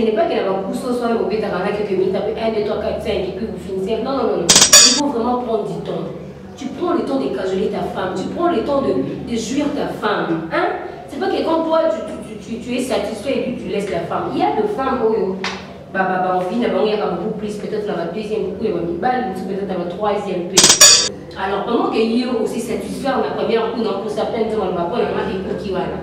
Ce n'est pas qu'il y a un coup soit au bêta quelques minutes, 1, 2, 3, 4, 5 et puis vous finissez. Non, non, non, non. Il faut vraiment prendre du temps. Tu prends le temps de cajoler ta femme, tu prends le temps de jouir ta femme. Hein? C'est pas que quand toi tu es satisfait et puis tu laisses la femme. Il y a des femmes où on vit d'abord, il y a beaucoup plus, peut-être dans la deuxième coup, il y a une balle, peut-être dans la troisième coup. Alors pendant qu'il y a aussi satisfait dans la première coup, donc pour certaines, on ne va pas le qui va là.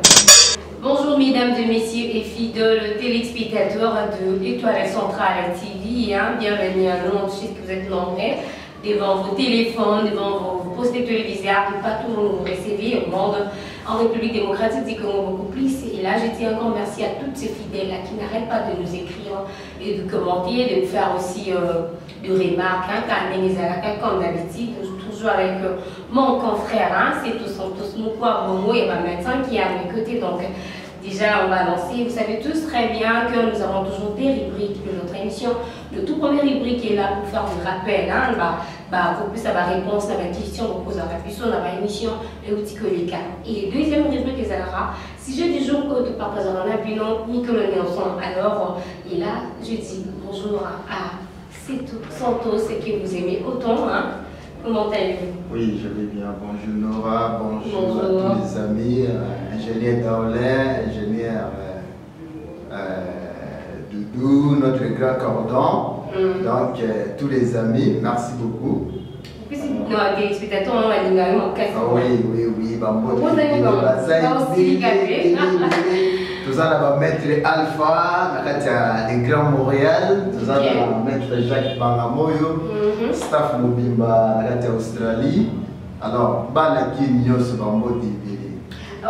Bonjour mesdames et messieurs et fidèles téléspectateurs de Étoile Centrale TV. Hein? Bienvenue à nous, je sais que vous êtes nombreux devant vos téléphones, devant vos postes téléviseurs, partout où vous recevez au monde, en République démocratique du Congo beaucoup plus. Et là, je tiens encore merci à toutes ces fidèles-là qui n'arrêtent pas de nous écrire et de commenter, de nous faire aussi des remarques, comme d'habitude, toujours avec mon confrère, hein, c'est tous nous quoi, Momo et ma médecin qui est à mes côtés. Donc, déjà, on va lancer. Vous savez tous très bien que nous avons toujours des rubriques de notre émission. Le tout premier rubrique est là pour faire du rappel. Hein, pour plus avoir réponse à la question, on pose la question dans l'émission et outils collègues. Et deuxième rubrique est là. Si je dis jour que tu partages un bilan, Nicolas ensemble. Alors, et là, je dis bonjour à Santos que vous aimez autant. Hein. Comment allez-vous? Oui, je vais bien. Bonjour Nora, bonjour à tous les amis, ingénieur Daolin, ingénieur Doudou, notre grand cordon. Donc, tous les amis, merci beaucoup. Non, des spectateurs, on a dit oui, tout ça, on va mettre Alpha, les Grands Montréal, tout ça, on va mettre Jacques Bangamoyo, staff Mobimba, Australie. Alors, Banaki Nyos Bambo TV.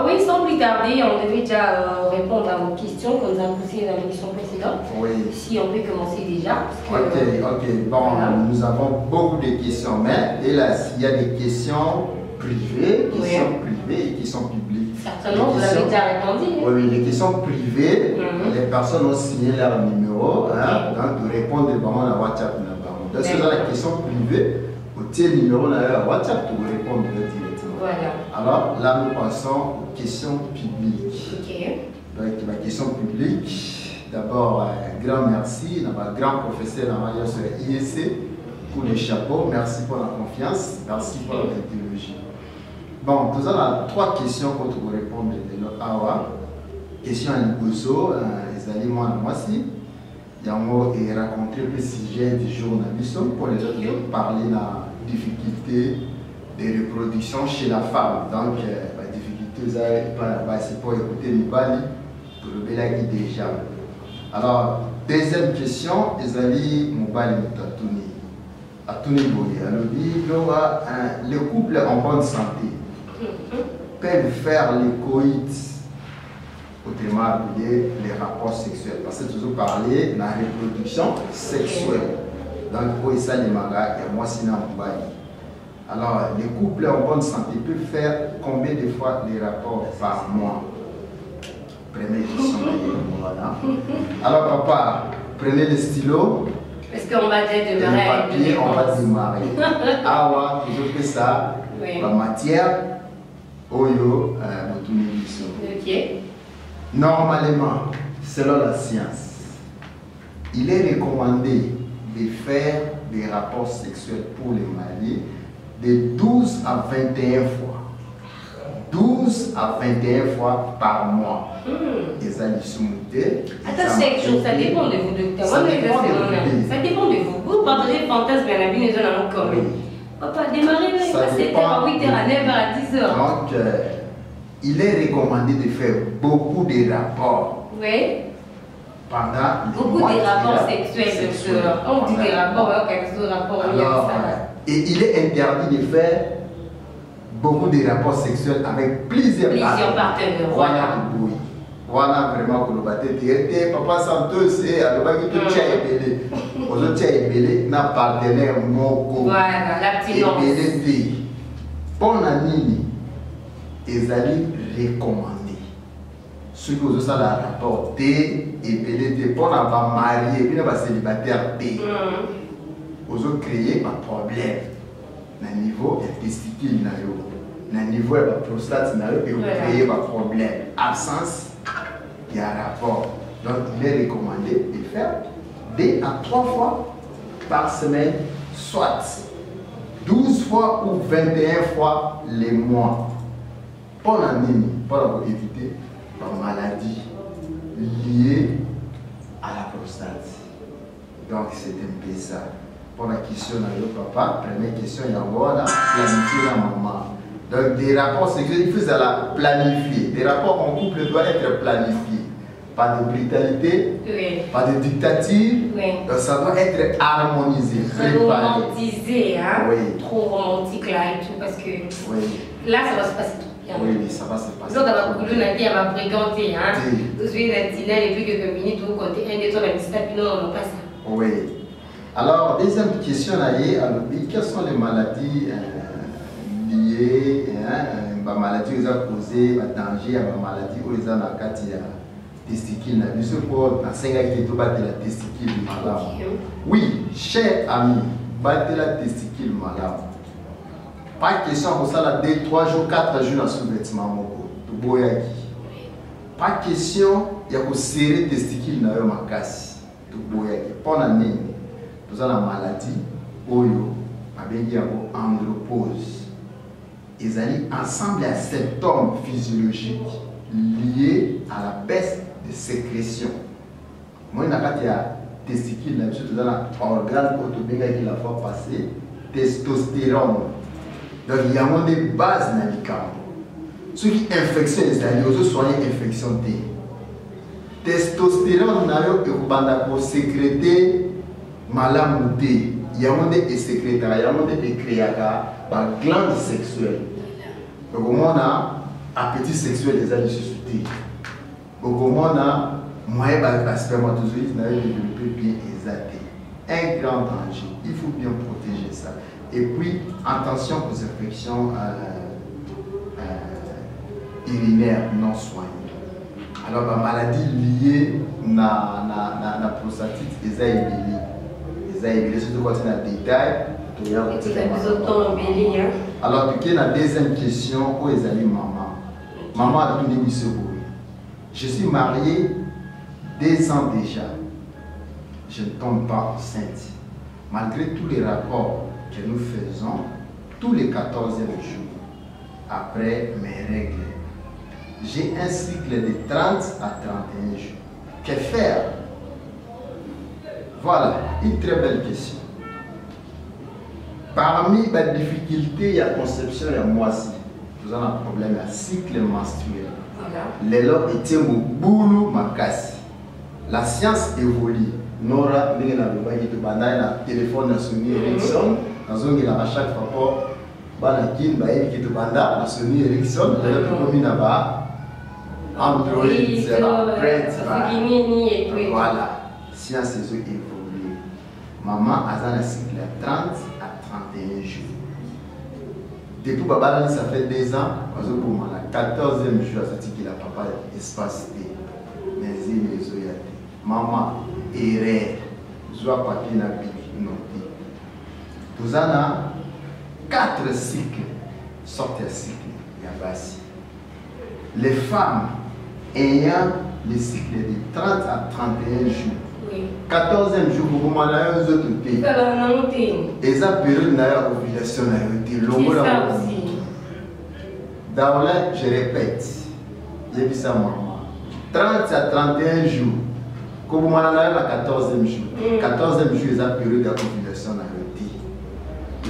Oui, sans plus tarder, on devait déjà répondre à vos questions qu'on nous a posées dans l'émission précédente. Oui. Si on peut commencer déjà. Ok. Bon, voilà. Nous avons beaucoup de questions, mais et là, il y a des questions privées, et qui sont publiques. Certainement, vous avez déjà répondu. Oui, les questions privées, les personnes ont signé leur numéro, hein, donc de répondre vraiment à WhatsApp. Donc, si vous avez la question privée, au tiers numéro à WhatsApp, vous répondre directement. Voilà. Alors là, nous passons aux questions publiques. Ok. Donc, la question publique, d'abord, un grand merci à ma grand professeur en sur IEC pour les chapeaux. Merci pour la confiance, merci pour l'intelligence. Bon, nous avons 3 questions pour vous répondre de notre awa. Question à Nigozo, les aliments à moi aussi. Yango et raconter le sujet du journalisme pour les autres parler de la difficulté de reproduction chez la femme. Donc, la difficulté, c'est pour écouter les bali pour le belagi déjà. Alors, deuxième question, les mobali à Tony Boye. Alors, le couple en bonne santé peuvent faire les coïts, autrement appelé les rapports sexuels. Parce que toujours parler de la reproduction sexuelle. Donc, pour ça, les magas, et moi, c'est mobali. Alors, les couples en bonne santé peuvent faire combien de fois les rapports par mois? Première question. Voilà. Alors, papa, prenez le stylo. Est-ce qu'on va démarrer avec le papier, on va démarrer. Ah ouais, toujours que ça. Oui. La matière, oyo, notre émission. Ok. Normalement, selon la science, il est recommandé de faire des rapports sexuels pour les mariés de 12 à 21 fois. 12 à 21 fois par mois. Les aliments. Attends, ça dépend de vous, docteur. Ça dépend de vous. Vous parlez fantasme à la vie, nous allons commun. Papa, démarrer, il passe 7h à 8h à 9h à 10h. Donc, il est recommandé de faire beaucoup de rapports. Oui. Pendant beaucoup de rapports sexuels, docteur. On dit des rapports, quelque chose de rapport. Et il est interdit de faire beaucoup de rapports sexuels avec plusieurs partenaires. Voilà vraiment que le bâtiment était Papa Santos et à l'obagi tout tient ébélé. Aux autres tient ébélé, n'a partenaire moko. Voilà, l'abstinence. Ébélé. Bon ami, ils allaient recommander. Ceux qui ont ça dans le rapport T, ébélé, pour avoir marié, puis avoir célibataire T. Aux autres créer un problème. Au niveau testicule, au niveau de la prostate, et vous créez un problème. Absence, il y a un rapport. Donc, il est recommandé de faire 2 à 3 fois par semaine, soit 12 fois ou 21 fois les mois. Pour éviter la maladie liée à la prostate. Donc c'est un peu ça. Pour la question de papa, première question, il y a planifier la maman. Donc des rapports sexuels, il faut la planifier. Des rapports en couple doivent être planifiés. Pas de brutalité, oui. Pas de dictature, oui. Donc ça doit être harmonisé, romantisé, hein? Oui. Trop romantique là et tout, parce que oui. Là ça va se passer trop bien. Oui, oui, ça va se passer. Donc à ma couleur, Nadia elle m'a fréquenté, hein? Tout de suite, la tinelle et puis quelques minutes, vous comptez 1, 2, 3, la liste, puis non, non, pas ça. Oui. Alors, deuxième question, quelles sont les maladies liées, les maladies qui ont causé le danger à la maladie où ils ont la testicule. Je sais pas, dans 5 ans, il y a la testicule malade. Oui, cher ami, battez la testicule malade. Pas question pour ça, 2, 3 jours, 4 jours dans ce vêtement. Pas question, il y a que serrer la testicule dans la casse. Pendant l'année, nous avons la maladie, oyo, andropause. Ils allaient ensemble à symptômes physiologiques liés à la baisse de sécrétion. Moi, il n'y a pas de testicule, surtout dans l'organe qui la fois passée, testostérone. Donc, il y a des bases dans le camp. Ceux qui infectionnent les alliés, ils soignent l'infection. Testostérone, il sécréter malamu. Il y a des sécrétaires, il y a des créateurs, des glandes sexuelles. Donc, on a appétit sexuel des alliés suscités. Donc, on a moyen de spermatozoïdes développer bien exalté. Un grand danger. Il faut bien protéger ça. Et puis, attention aux infections urinaires non soignées. Alors, la maladie liée à la prostatite, les aïbélés, surtout quand il y a des détails. Alors, il y a la deuxième question où ils allaient maman. Maman a tout dit. Je suis marié 2 ans déjà. Je ne tombe pas enceinte. Malgré tous les rapports que nous faisons, tous les 14e jours, après mes règles, j'ai un cycle de 30 à 31 jours. Que faire? Voilà, une très belle question. Parmi les difficultés, il y a conception et moisi. Nous avons un problème à cycle menstruel. Les lois étaient au boulot, ma casse. La science évolue. Nora, nous avons un téléphone à Sony Ericsson. Nous avons à chaque fois Banakin, Baïb qui te banda, Sony Ericsson. Nous avons Android, voilà. Science évolue. Maman a un cycle à 30 à 31 jours. Depuis Babala, ça fait 2 ans, parce que pour moi, la 14e jour, c'est qu'il a papa espace T. Mais il y a maman, erreur, joie papier n'a pas noté. Nous avons 4 cycles, sortent un cycle, il y a basi. Les femmes ayant le cycle de 30 à 31 jours, oui. 14e jour, vous m'en avez un autre pays. Et ça, période de ovulation, Daoula, je répète, j'ai dit ça maman. 30 à 31 jours, comme vous m'en avez la 14e jour. 14e jour, c'est la période d'ovulation.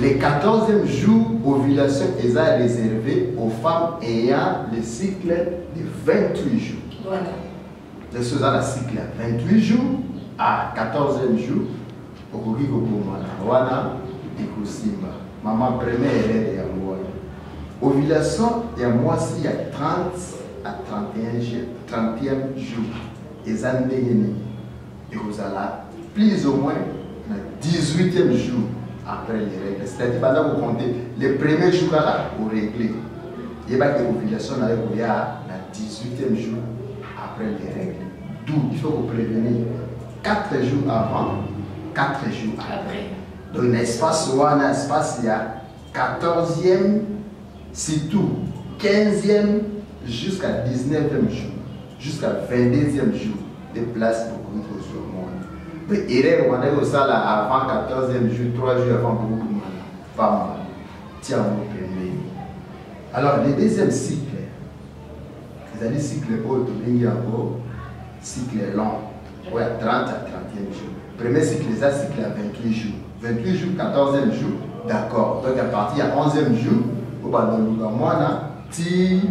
Les 14e jours, ovulation est réservée aux femmes ayant le cycle de 28 jours. Voilà. Les choses à la cycle à 28 jours, à 14e jour, au Wana et Kosimba. Maman, première erreur de Yamoua. Ovulation, il y a moi aussi, il y a 30 à 31e jour. Et ça n'est et vous allez plus ou moins le 18e jour après les règles. C'est-à-dire que vous comptez les premiers jours pour régler. Il y a une ovulation le 18e jour après les règles. D'où il faut vous prévenir 4 jours avant, 4 jours après. Donc, l'espace où un espace, il y a 14e, surtout 15e jusqu'à 19e jour, jusqu'à 22e jour de place pour que vous soyez. erreur on a ça là avant 14e jour, 3 jours avant pour vous femme tiens mon premier. Alors le deuxième cycle, c'est-à-dire cycle haut cycle long, ouais, 30 à 31 jours. Premier cycle, c'est cycle à 28 jours. 28 jours, 14e jour, d'accord. Donc à partir du 11e jour, au bas de moi, ti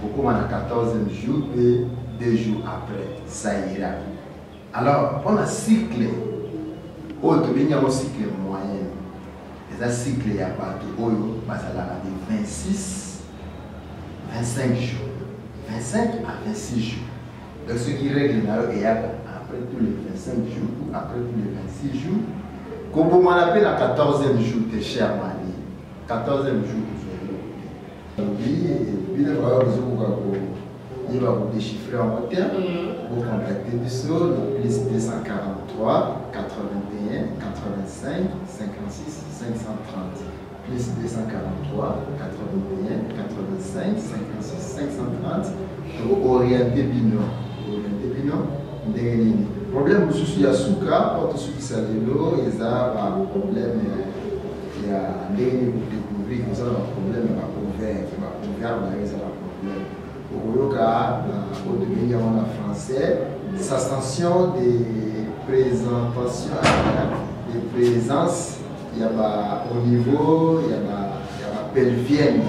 au 14e jour et 2 jours après, ça ira. Alors, on a un cycle, il y a un cycle moyen. Et un cycle, il y a pas de 26, 25 jours. 25 à 26 jours. Donc, ce qui règle, il y a après tous les 25 jours ou après tous les 26 jours. Comme on appelle la 14e jour, tes chers maris. 14e jour, oui, et puis, il va vous déchiffrer en moteur. Vous contactez du sol, plus 243, 81, 85, 56, 530. Plus 243, 81, 85, 56, 530. Pour orienter Bino. Orienter Bino, le problème, c'est qu'il y a Souka, quand tu es l'eau, il y a un problème. Il y a un déclic pour découvrir que ça a un problème, il va ouvert, il va problème. Au cas où en français, sa station de présentation, de présence, il y a au niveau, il y a pelvienne,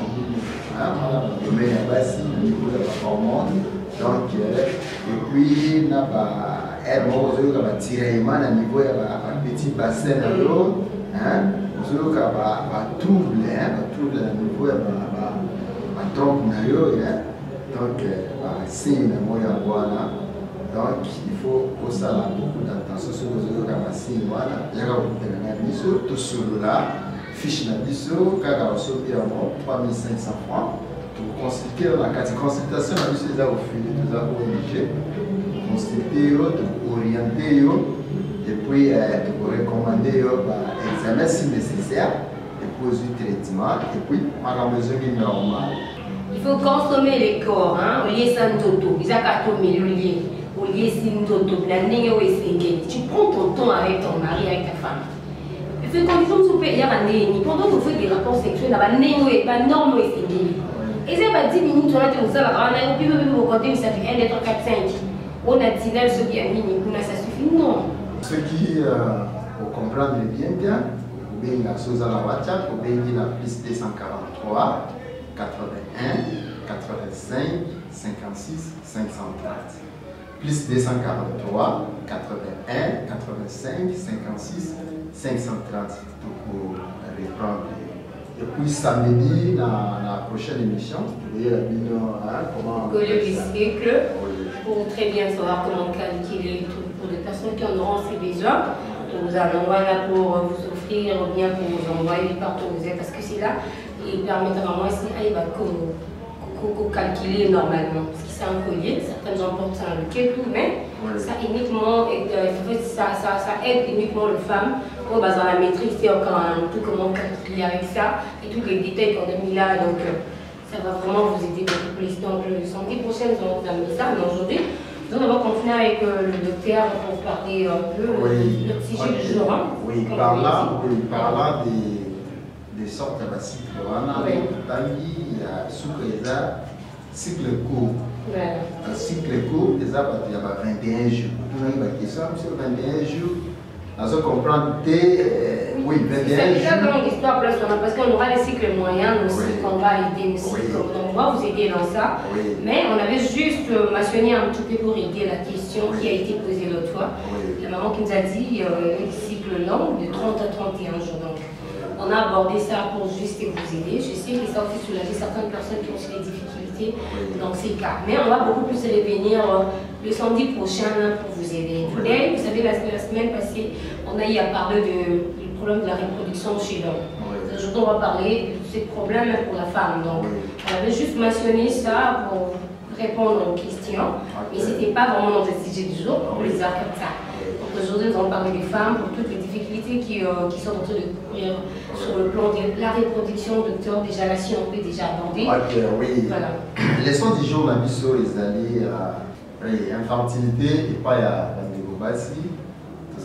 le domaine au niveau de la hormone. Donc, et puis, il y a un tiraillement au niveau de un petit bassin de l'eau. Vous avez un trouble au niveau de la trompe. Donc, donc, il faut aussi avoir beaucoup d'attention sur les ramassines. Il y a tout sur là, fiche na biso, car on saute 3500 francs pour consulter la consultation. On a vu au fil, nous avons obligé de consulter, de orienter, et puis de recommander l'examen si nécessaire, de poser le traitement, et puis on a besoin de normal. Il faut consommer les corps, au lieu de toto. Ils ont au lieu de toto. Tu prends ton temps avec ton mari, avec ta femme. Il faut qu'on dise pendant que vous faites des rapports sexuels, il y a une norme. Et ça va 10 minutes, on a dit, vous avez puis vous comptez, ça fait 1, 2, 3, 4, 5. On a dit là, ce qui a mis, ça suffit, non. Ce qui, pour comprendre bien, vous avez la chose à la WhatsApp, vous avez la plus 243. 81, 85, 56, 530. Plus 243, 81, 85, 56, 530. Pour reprendre. Et puis samedi, dans la prochaine émission, vous voyez comment... Que le cycle, pour très bien savoir comment calculer pour les personnes qui en auront ces besoins. Nous allons là pour vous offrir, ou bien pour vous envoyer partout où vous êtes, parce que c'est là. Il permettra moi aussi à calculer normalement. Parce que c'est un collier, certaines gens portent ça le quai, mais ça uniquement, ça aide uniquement les femmes pour la maîtrise, tout comment calculer avec ça et tous les détails qu'on a mis là. Donc ça va vraiment vous aider beaucoup plus. Donc le samedi prochain, nous allons terminer ça, mais aujourd'hui, nous allons continuer avec le docteur pour parler un peu du sujet du jour. Oui, parlant des sortes de cycles, il y a cycle court. Un cycle court, il y a 21 jours. Nous avons une question sur 21 jours. Nous comprendre oui, 21 jours. C'est une longue histoire parce qu'on aura des cycles moyens aussi qu'on va aider aussi. Donc on va vous aider dans ça. Mais on avait juste mentionné un petit peu pour aider la question qui a été posée l'autre fois. La maman qui nous a dit un cycle long de 30 à 31 jours. Donc, on a abordé ça pour juste vous aider. Je sais que ça aussi soulager certaines personnes qui ont aussi des difficultés dans ces cas. Mais on va beaucoup plus revenir le samedi prochain pour vous aider. Et vous savez, la semaine passée, on a eu à parler du problème de la reproduction chez l'homme. Aujourd'hui, on va parler de ces problèmes pour la femme. Donc, on avait juste mentionné ça pour répondre aux questions. Mais ce n'était pas vraiment notre sujet du jour, on les a comme ça. Donc aujourd'hui, nous allons parler des femmes pour toutes les difficultés qui sont en train de courir sur le plan de la reproduction. Docteur, déjà là, si on peut déjà aborder. Oui. Voilà. Les leçons du jour, la mission, les années infertilité et pas à la néopathies.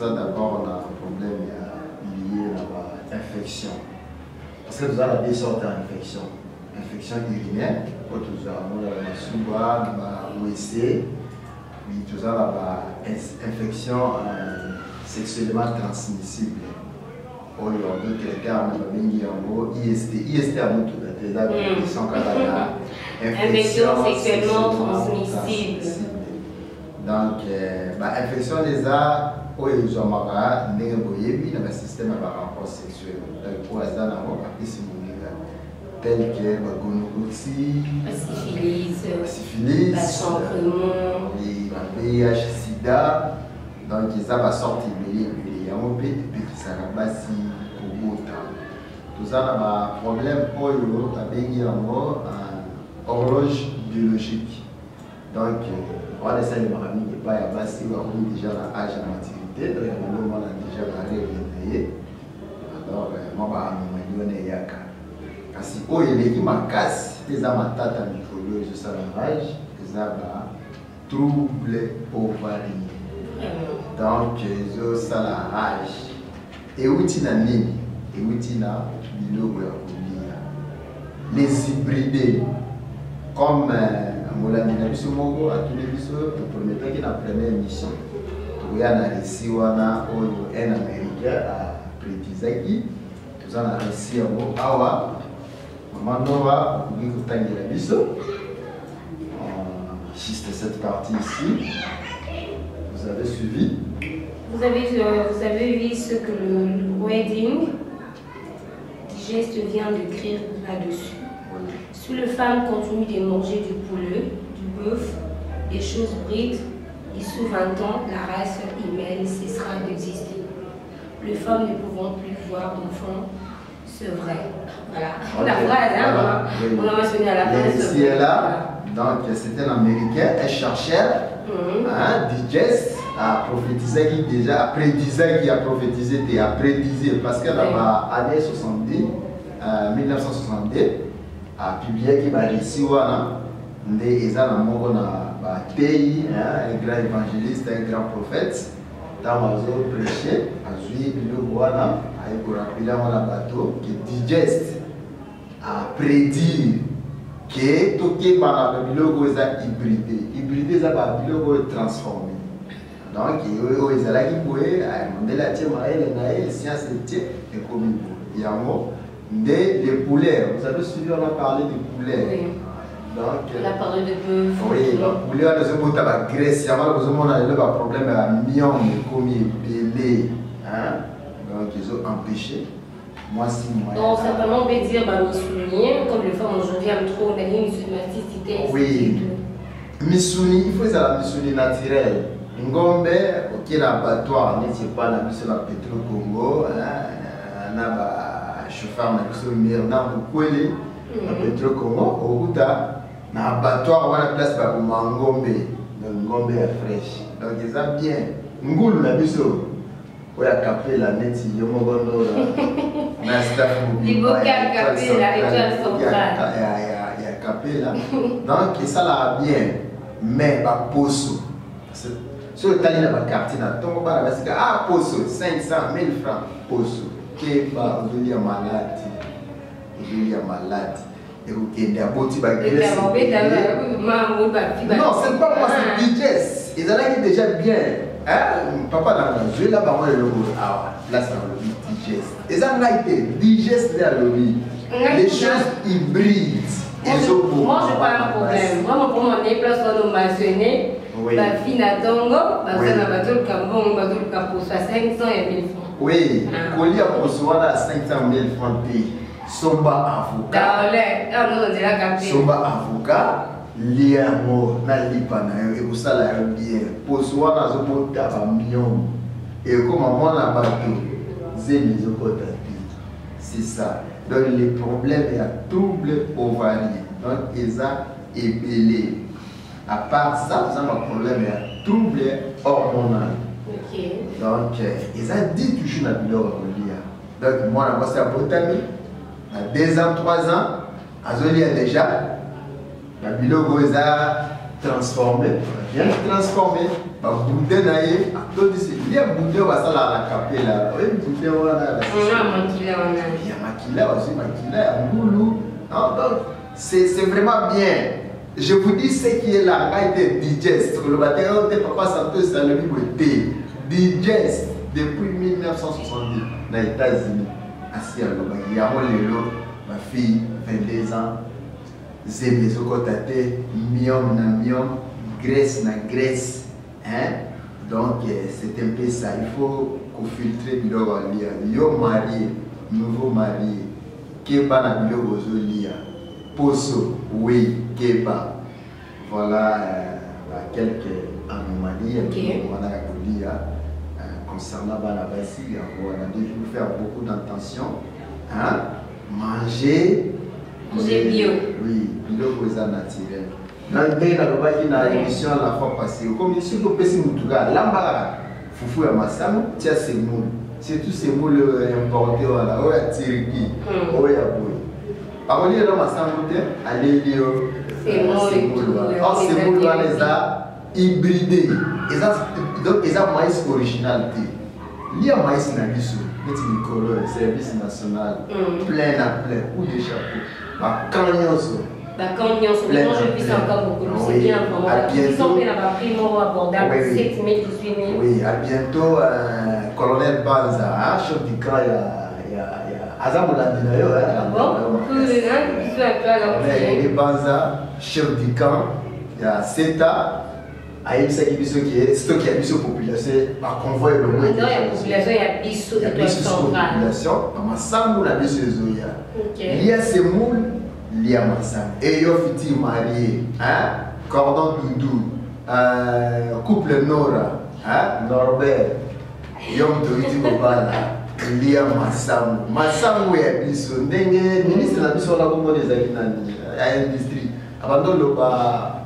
ça d'abord, on a un problème lié à l'infection. Parce que nous avons des sortes d'infections. Infection urinaire, nous avons la souba, la OSC, puis nous avons l'infection sexuellement transmissible. Aujourd'hui, quelqu'un a IST. IST a beaucoup infection sexuellement transmissible. Donc, l'infection des arts, il y a un système de rapport sexuel. Donc, pour les arts, tel que la gonorrhée, la syphilis, la VIH, SIDA. Donc, ça va sortir de ça va passer au bout. Tout ça, on a un problème pour horloge biologique. Donc, on a des mamies qui ont déjà l'âge de maturité, donc on a déjà la règle réveillée. Alors, moi, je vais me parce que il y a ma casse, les amatata microbiologie, ça l'âge, les troubles ovariens. Donc, ça la rage. Et où tu n'as ni, et où tu n'as les hybridés, comme Moulani Nabisumogo, à tous les bisous, le premier temps qui a la première émission. Il y a réussi un Américain à Prétizaki, tout ça a réussi à Awa, Maman Nova, vous avez la bisou. Juste cette partie ici. Vous avez suivi? Vous avez vu ce que le Wedding Digest vient d'écrire là-dessus. Oui. Si les femmes continuent de manger du poulet, du bœuf, des choses brides, et sous 20 ans, la race humaine cessera d'exister. Les femmes ne pourront plus voir d'enfants. C'est vrai. Voilà. Okay. La phrase, hein, oui. On a mentionné à la fin. Ici et là, donc c'était un Américain, un chercheur. Digest a prophétisé qui déjà a prophétisé et a prédisé parce qu'elle a année 70 1962 a publié qui va réussir des un pays un grand évangéliste un grand prophète dans le prêcher a joué le roi a bateau qui Digest a prédit que tout ce qui est hybridé. Hybridé, ça va être transformé. Donc, ils ont demander la science et comme il y a des poulets. Vous avez suivi, on a parlé des poulets. Oui. Donc, on a parlé de bœuf. Oui, les poulets, on a la graisse. Il y a un problème de mion, comme belé. Donc, ils ont empêché. Moi, si moi. Donc, certainement, on peut dire Missouni, comme les femmes aujourd'hui aiment trop la missouni. Oui. Missouni, il faut la Missouni naturelle. Ngombe, ok, l'abattoir, n'est pas la Missouni Petro Congo, on a un chauffeur, on a un Petro Congo, au bout d'un abattoir, on a la place pour Ngombe. Donc, Ngombe est fraîche. Donc, ils ont bien. Ngoulou, la Missouni. Il y a capé la net, il y a un staff mobile. Il y a capé la étoile centrale. Il y a capé là. Donc, ça l'a bien. Mais, il posso. Sur le tali, il y a un quartier. Donc, il y a posso, 500 000 francs. Posso. Qui est malade. Il y a malade. Et vous avez des aboutis. Non, c'est pas moi, c'est Digest. Ils ont déjà bien. Papa n'a joué là-bas, moi, le logo. Ah, là, c'est le Digest. Et ça n'a été Digest vers le riz. Les choses hybrides. Moi, je n'ai pas un problème. Moi, pour mon déplacement, on m'a mentionné. La fille n'a tongo, la bateau le cambon, le bateau le capot, soit 500 et 1000 francs. Oui, collier pour soi à 500 000 francs. Somba avocat. Non, on dirait capté. Somba avocat. Liamo na lipana et vous ça là bien pour soi dans un bon million et comme on a bateau zémi zokota c'est ça donc les problèmes il y a trouble ovarien donc ils a ébélé à part ça vous avez un problème il y a trouble hormonal donc ils a dit toujours la douleur donc moi la voici à Botami à 2 ans 3 ans Azoli a déjà la bilogo est transformée, bien transformée. Boudin naïe, il y a Boudin va ça la capella. Oui, Boudin on a la. Il y a Makila aussi, Makila, Moulou. C'est vraiment bien. Je vous dis ce qui est là, a été digeste. Le matin, Papa Santos, ça le dit, digeste depuis 1970 dans les États-Unis. Assis à l'Oba, il y a ma fille, 22 ans, Zémézo Kotate, Miom na Miom, Grèce na Grèce. Hein? Donc c'est un peu ça, il faut filtrer le lien. Yo marié, nouveau marié, Keba na bilo bozo lia, Poso, oui, Keba. Voilà quelques anomalies qu'on a dit concernant Banabasi. On a dû faire beaucoup d'attention. Hein? Manger bio. Oui, bilo boza naturel. Dans l'émission la fois passée, comme ici, vous pouvez vous lamba fufu ya masano, tia semoule. C'est tout semoule importé voilà, ou ya tiriki, ou ya boy. Par contre, dans masano, allez lire semoule. Or semoule les a hybridé. Donc ils ont maïs original. Lia maïs na biso, petit Nicolas, service national, plein à plein, ou des chapeaux. Bah quand Quand on je puisse encore beaucoup, c'est bien vraiment. Ils sont bien appris, abordable, 7 000, 18 000. Oui, à bientôt, colonel Banza, chef du camp, il y a Azamoulandina. Banza, chef du camp, il y a Seta, Aïssa qui est stocké à la population, par convoi le moins. Il y a population, il y a population, il y a ces moules. Et yo fiti marié, hein? Cordon doudou, couple Nora, hein? Norbert, yom toiti kobala, lia masamu ya biso, ndenge ministre na biso la kombo des alinani, à industrie, abandon le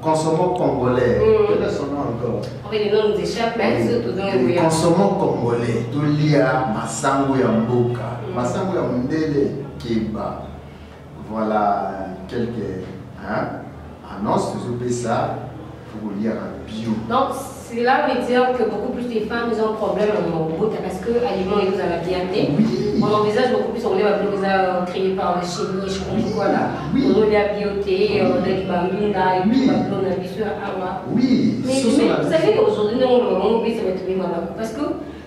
consommons congolais, quel est son nom encore? Oui, les noms nous échappent, mais surtout consommons congolais, tout lia masamu ya mboka, masamu ya mundele keba. Voilà quelques annonces de ça pour lire un bio. Donc, cela veut dire que beaucoup plus de femmes ont un problème en Mobuta parce que l'aliment est à la bienté. Oui. On envisage beaucoup plus, on est créé par la chimie, je ne sais quoi là. On a la bioté, on a les bambina et tout, on a bien sûr à oui. Mais vous savez qu'aujourd'hui, on oublie ça va tomber malade. Parce que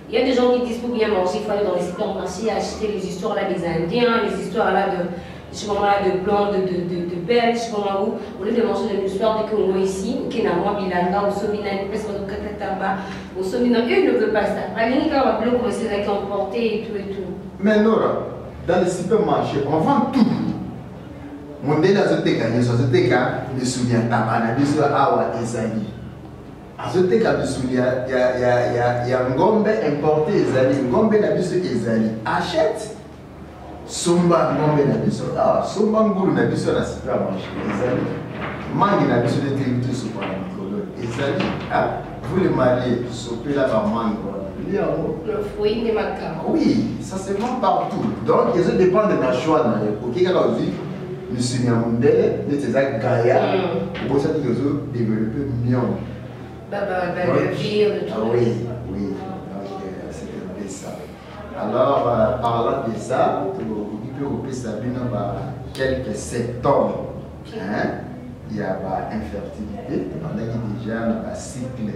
il y a des gens qui disent pour bien manger, il faut aller dans les supermarchés acheter les histoires là des Indiens, les histoires là de. Je sais pas de blanc, de belge, je sais pas où, au lieu de manger de l'histoire de Congo ici, qui n'a pas bilanga, au somina, une personne de Katataba, au somina, eux ne veulent pas ça. Alain va bloquer pour essayer d'emporter et tout et tout. Mais Nora, dans les supermarchés, on vend tout. Mon délai à ce téka, il me souvient, Tabana, il me Awa Ezali. À ce téka, il y a un gombe importé Ezali, un gombe n'a Ezali. Achète. Somba ngombe na biso somba ngulu na biso na supermarché ezali mangi na biso de tributé sur la mikolo ezali vous les mariés sopé là ba mangi le fruit de ma carte. Oui, ça se vend partout. Donc ils dépendent de la choix na pour qui quand on dit monsieur Nyamundele de ces Gaïa pour ça qu'ils ont développé mieux le vire de tout. Oui, oui. C'est un peu ça. Alors, parlant de ça, on peut savoir quelques symptômes. Il y a l'infertilité, on a déjà un cycle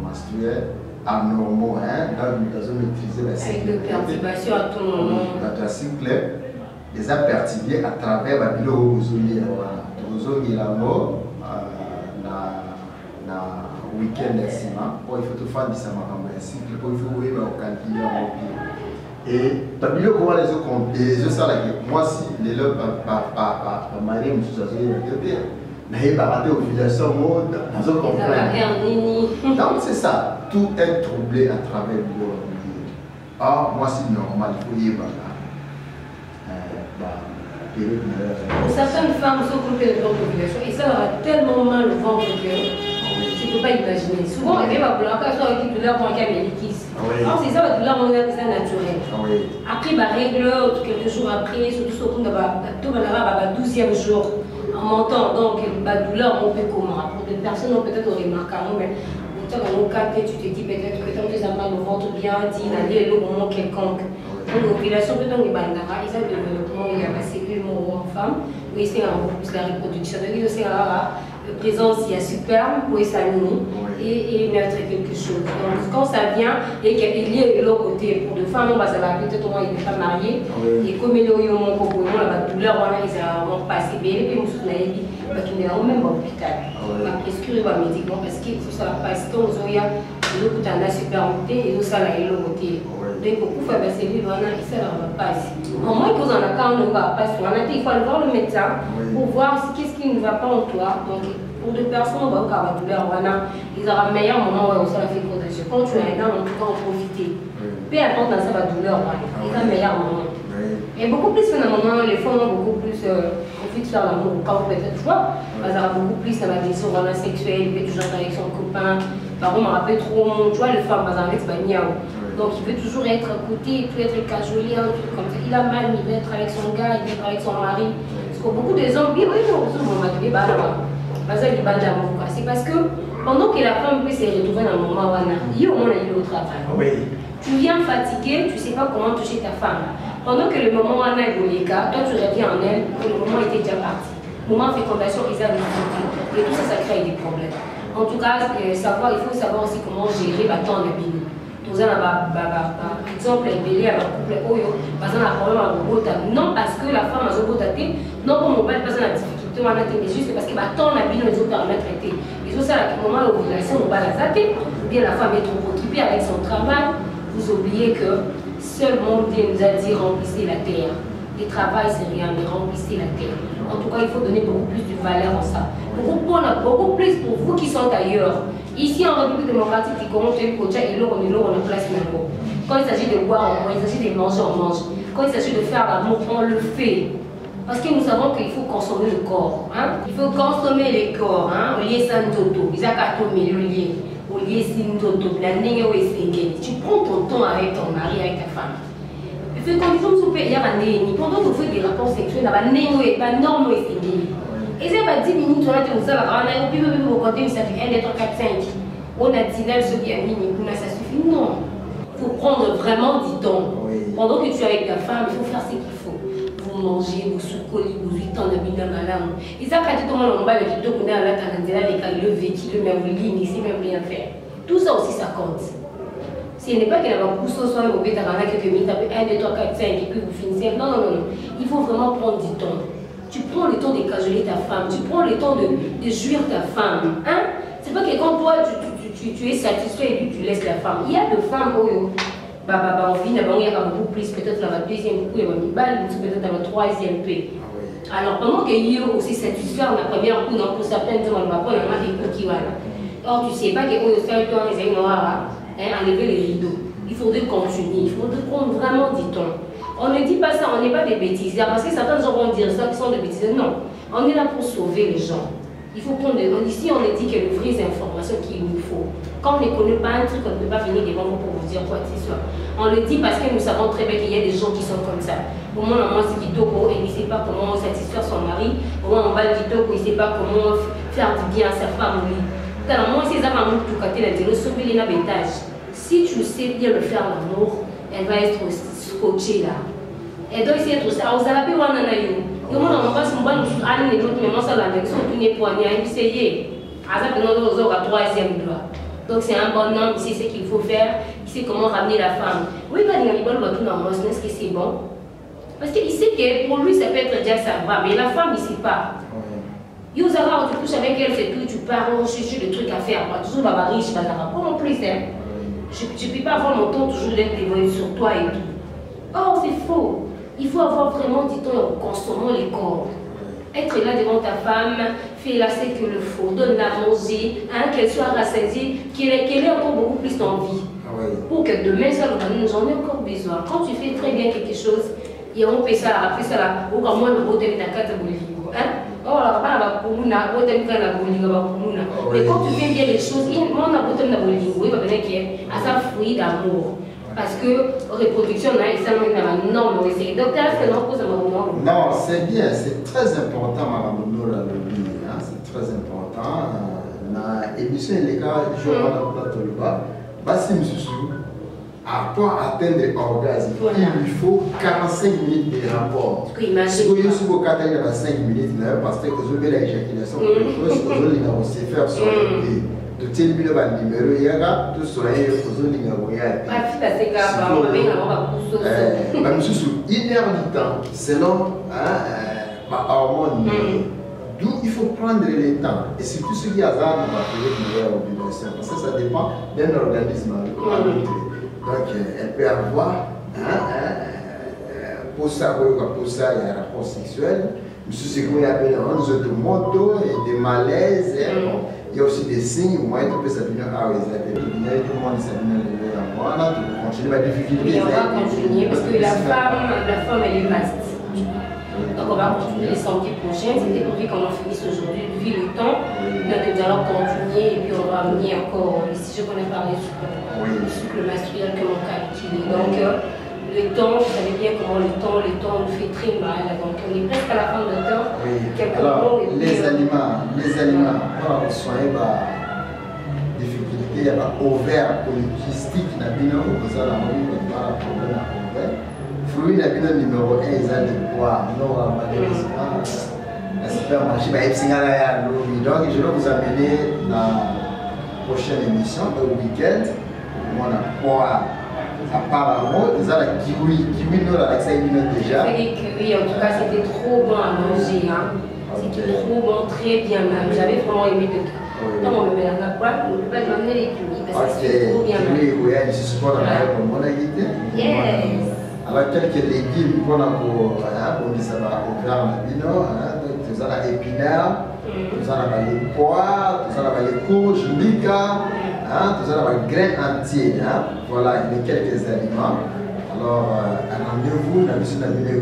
menstruel anormaux. Donc, nous avons maîtrisé la cycle. Avec des perturbations à tout moment. Le cycle les a perturbés à travers la bio aux zones. Aux na week-end d'excellent. Il faut tout faire du cycle. Il faut calculer et Babilo comment les autres comptent les autres ça là moi si les leurs par marié me suis associé mais il va rater ovulation mode dans autres comprendre donc c'est ça tout est troublé à travers le moi si normal il faut y certaines femmes sont groupées de l'ovulation et ça leur a tellement mal au ventre que tu ne peux pas imaginer. Souvent, elle va vouloir qu'elle soit avec douleur quand elle est liquide. Alors, c'est ça, la douleur, on a ça naturel. Après, ma règle, quelques jours après, surtout sur le 12e jour, en montant, donc, la douleur, on peut comment. Pour des personnes, on peut-être remarquer, mais Tu as un cas, tu te dis peut-être que tant que ça mal au ventre bien, dit d'aller au moment quelconque. Donc, l'ovulation peut être bandara, ils ont le développement, il y a la cellule en femme, oui, c'est beaucoup plus la reproduction. Donc, c'est la présence, il y a sperme, oui, ça nous, et naître quelque chose. Donc, quand ça vient, et qu'il y a de l'autre côté, pour des femmes, on va s'adapter, peut-être au moins, il est pas marié, et comme il y a eu mon copain, la douleur, ils ont passé bien, et puis, on qui n'est même pas l'hôpital. On va prescrire un médicament parce qu'il faut ça passe tant aux oya, le coup t'en as supermonté et nous ça là et le côté. Donc beaucoup faire passer lui voilà et ça va passer. Au moins qu'ils en a quand on va passer, on a dit il faut aller voir le médecin pour voir qu'est-ce qui ne va pas en toi. Donc pour des personnes on va avoir douleur voilà, ils auront un meilleur moment où ça fait protection. Quand tu es là, on peut en profiter. Peu importe dans sa douleur voilà, c'est un meilleur moment. Et beaucoup plus finalement, les femmes ont beaucoup plus envie de faire l'amour. Quand vous peut-être vois, elles ont beaucoup plus dans la vision sexuelle, il peut toujours être avec son copain. Par contre, on me rappelle trop, tu vois, les femmes, elles ont être bagnaves. Donc il veut toujours être à côté, il peut être cajolé, un truc comme ça. Il a mal, il veut être avec son gars, il veut être avec son mari. Parce que beaucoup de gens, oui, non, on m'a dit, bah là, c'est parce que pendant que la femme peut se retrouver dans le moment où il y a au moins au travail. Tu viens fatigué, tu ne sais pas comment toucher ta femme. Pendant que le moment où on a évolué, toi tu reviens en elle, que le moment était déjà parti. Le moment de fécondation, ils avaient dit. Et tout ça, ça crée des problèmes. En tout cas, il faut savoir aussi comment gérer le temps de bini. Par exemple, les bébés à la couple, par exemple, un problème à Bogota. Non parce que la femme a Bogota, non pour mon père, pas la difficulté, mais juste parce que le temps de bini, ils ont permis de traiter. Et c'est ça, au moment où l'ovulation, on va la zater, ou bien la femme est trop occupée avec son travail. Vous oubliez que seulement Dieu nous a dit remplissez la terre. Le travail, c'est rien, mais remplissez la terre. En tout cas, il faut donner beaucoup plus de valeur en ça. Beaucoup plus pour vous qui sont ailleurs. Ici, en République démocratique, qui commence à coacher et l'eau, on est place même. Quand il s'agit de boire, on boit. Il s'agit de manger, on mange. Quand il s'agit de faire l'amour, on le fait. Parce que nous savons qu'il faut consommer le corps. Hein? Il faut consommer le corps. Hein? Au lieu de toto, ils ont qu'à tomber le lien. Au lieu de tu prends ton temps avec ton mari, avec ta femme. Il fait condition de souper, il y a un néni. Pendant que vous faites des rapports sexuels, il y a un néni, pas norme et c'est et c'est pas 10 minutes, on a dit, vous avez un puis vous comptez, ça fait 1, 2, 3, 4, 5. On a dit là, ce qui a mis, ça suffit. Non. Il faut prendre vraiment du temps. Pendant que tu es avec ta femme, il faut faire ce qu'il faut. Vous mangez, vous soucolez, vous 8 ans de bina malam. Ils ont dit tout le monde, on va le dire, on a la tarantella, le vécu, le même ligne, ici, même rien faire. Tout ça aussi, ça compte. Ce n'est pas qu'il y a un coup soit au bêta, quelques minutes, 1, 2, 3, 4, 5, et puis vous finissez. Non, non, non. Il faut vraiment prendre du temps. Tu prends le temps de cajoler ta femme, tu prends le temps de jouir ta femme. Hein? C'est pas que quand toi, tu es satisfait et puis tu laisses la femme. Il y a des femmes où on vit, il y a beaucoup plus, peut-être dans la deuxième coup, il y a une balle, peut-être dans la troisième paix. Alors, pendant qu'il y a aussi satisfait en la première coup, pour certaines gens, on va prendre des coups qui vont. Or, tu sais pas que quand les enlever les rideaux. Il faudrait continuer, il faudrait prendre vraiment du temps. On ne dit pas ça, on n'est pas des bêtises. Parce que certains gens vont dire ça, qui sont des bêtises. Non, on est là pour sauver les gens. Il faut prendre ici, on a dit qu'il y a de vraies informations qu'il nous faut. Quand on ne connaît pas un truc, on ne peut pas venir devant vous pour vous dire quoi que ce soit. On le dit parce que nous savons très bien qu'il y a des gens qui sont comme ça. Au moins, on mange kitoko et il ne sait pas comment satisfaire son mari. Au moins, on va le kitoko, il ne sait pas comment faire du bien à sa femme. Car moi, ces amants, tout côté, la dire, sauver les nabétages. Si tu sais bien le faire l'amour, elle va être scotchée là. Elle doit essayer de ça. Vous avez pu voir un aïe. Le monde n'a pas son bon année et l'autre, mais moi, ça l'a avec son tout n'est point bien. Il s'est y. À ça, nous avons un troisième doigt. Donc, c'est un bon homme, il sait ce qu'il faut faire, il sait comment ramener la femme. Oui, il va dire, il va tout dans moi, est-ce que c'est bon? Parce qu'il sait que pour lui, ça peut être déjà ça va, mais la femme, il ne sait pas. Tu couches avec elle, c'est tout, tu pars, on cherche des trucs à faire. Toujours la riche, pas en plus. Je ne peux pas avoir mon temps toujours d'être dévoilé sur toi et tout. Oh, c'est faux. Il faut avoir vraiment du temps en consommant les corps. Être là devant ta femme, fais-la ce qu'il le faut, donne-la manger, hein, qu'elle soit rassasiée, qu'elle ait encore beaucoup plus d'envie. Pour que demain, ça nous en ait encore besoin. Quand tu fais très bien quelque chose, et on fait ça, après ça, ou comme moi, on va la carte de hein? Mais quand tu fais bien les choses, on a besoin de ça fruit d'amour. Parce que reproduction, non, c'est bien, c'est très important, Madame Noura, c'est très important. na émission les gars je vais dans la toloba basi msusu pour atteindre l'orgasme il faut 45 minutes de rapport si vous avez 5 minutes parce que vous avez l'éjaculation vous allez faire sur de tel numéro il y a tout sur une heure du temps selon hormone. D'où il faut prendre le temps. Et c'est tout ce qui est hasard dans la population. Parce que ça dépend d'un organisme à l'autre. Donc, elle peut avoir pour ça, il y a un rapport sexuel. Ce qu'on appelle un jeu de moto et des malaises. Il y a aussi des signes où moi, tu peux s'abîmer à tout le monde s'abîme à moi. Tu peux continuer à difficulté. Oui, on va continuer parce que la femme, elle est vaste. Donc on va continuer les samedis prochains. C'était prévu qu'on en finisse aujourd'hui, vu le temps. Donc nous allons continuer et puis on va amener encore les sujets qu'on a parlé sur le cycle menstruel que mon cas utilise. Donc le temps, vous savez bien comment le temps nous fait très mal. Donc on est presque à la fin de temps. Alors les aliments, pour soigner difficulté, il y a ovaire polycystique, il y a un problème à ovaire. Fruit numéro 1, ils ont des poids. Non, malheureusement, la supermarché, donc je vais vous amener dans la prochaine émission, le week-end. On a poids. Apparemment, ils ont la kiwi. Kiwi, nous, la ça déjà. Les kiwis, en tout cas, c'était trop bon à manger. C'était trop bon, très bien même. J'avais vraiment aimé de tout. Donc, on me met dans la boîte, on peut pas m'amener les kiwis parce que c'est trop bien même. Oui, je suis pas dans la pour mon agité. Yes. Alors, quelques légumes qu'on a pour ça va ouvrir la bino, tout ça, l'épinard, tout ça, les pois, tout ça, les courges, mica, tout ça, les graines entières. Voilà, il y a quelques aliments. Alors, rendez-vous dans le bino.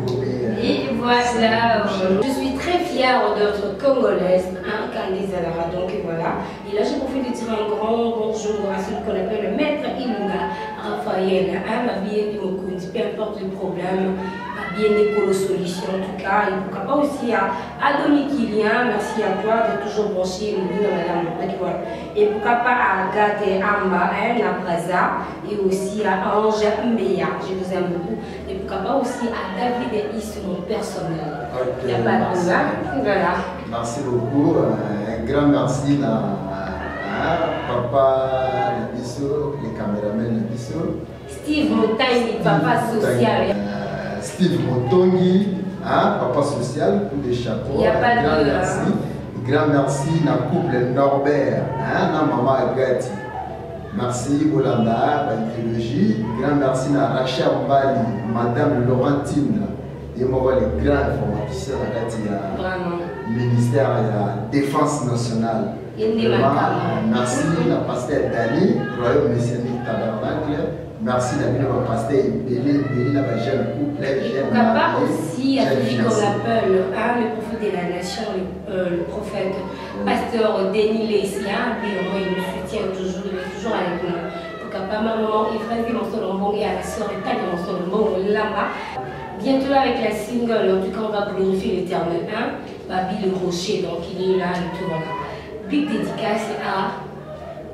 Et voilà, je suis très fière d'être congolaise, Candice Alara. Donc voilà, et là j'ai profité de dire un grand bonjour à celui qu'on appelle le maître Ilunga Raphaël, ma vie de Mokundi, peu importe le problème, ma bien écolo solution en tout cas, et pourquoi pas aussi à Dominique Kilien, merci à toi de toujours brancher le de madame, et pourquoi pas à Agathe Amba, à Braza, et aussi à Ange Mbeya, je vous aime beaucoup, et pourquoi pas aussi à David Is, mon personnel. Il n'y a pas de problème, voilà. Merci beaucoup, un grand merci à papa Nabiso, les caméramans Nabiso. Steve Motangi, papa social. Steve Motangi, papa social, pour les chapeaux. Il n'y a pas grand de merci. Grand merci à couple Norbert, à maman Agati. Merci Olanda, l'idéologie. Grand merci à Rachel Mbali, madame Laurentine. Et moi, les grands informaticiens du ministère de la Défense nationale. Merci à pasteur Dani, Royaume Messianique Tabernacle. Merci à pasteur Béli, la jeune couple. Pourquoi aussi à celui qu'on appelle le prophète de la nation, le prophète pasteur Denis Lessia, puis il nous soutient toujours, il est toujours avec nous. Pourquoi pas maman Ephraim Monsolombo et à la sœur Tania Monsolombo là-bas. Bientôt là avec la single, en tout cas on va glorifier l'éternel. Babi le Rocher, donc il est là et tout voilà. Big dédicace à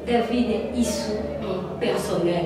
David Issou, mon personnel.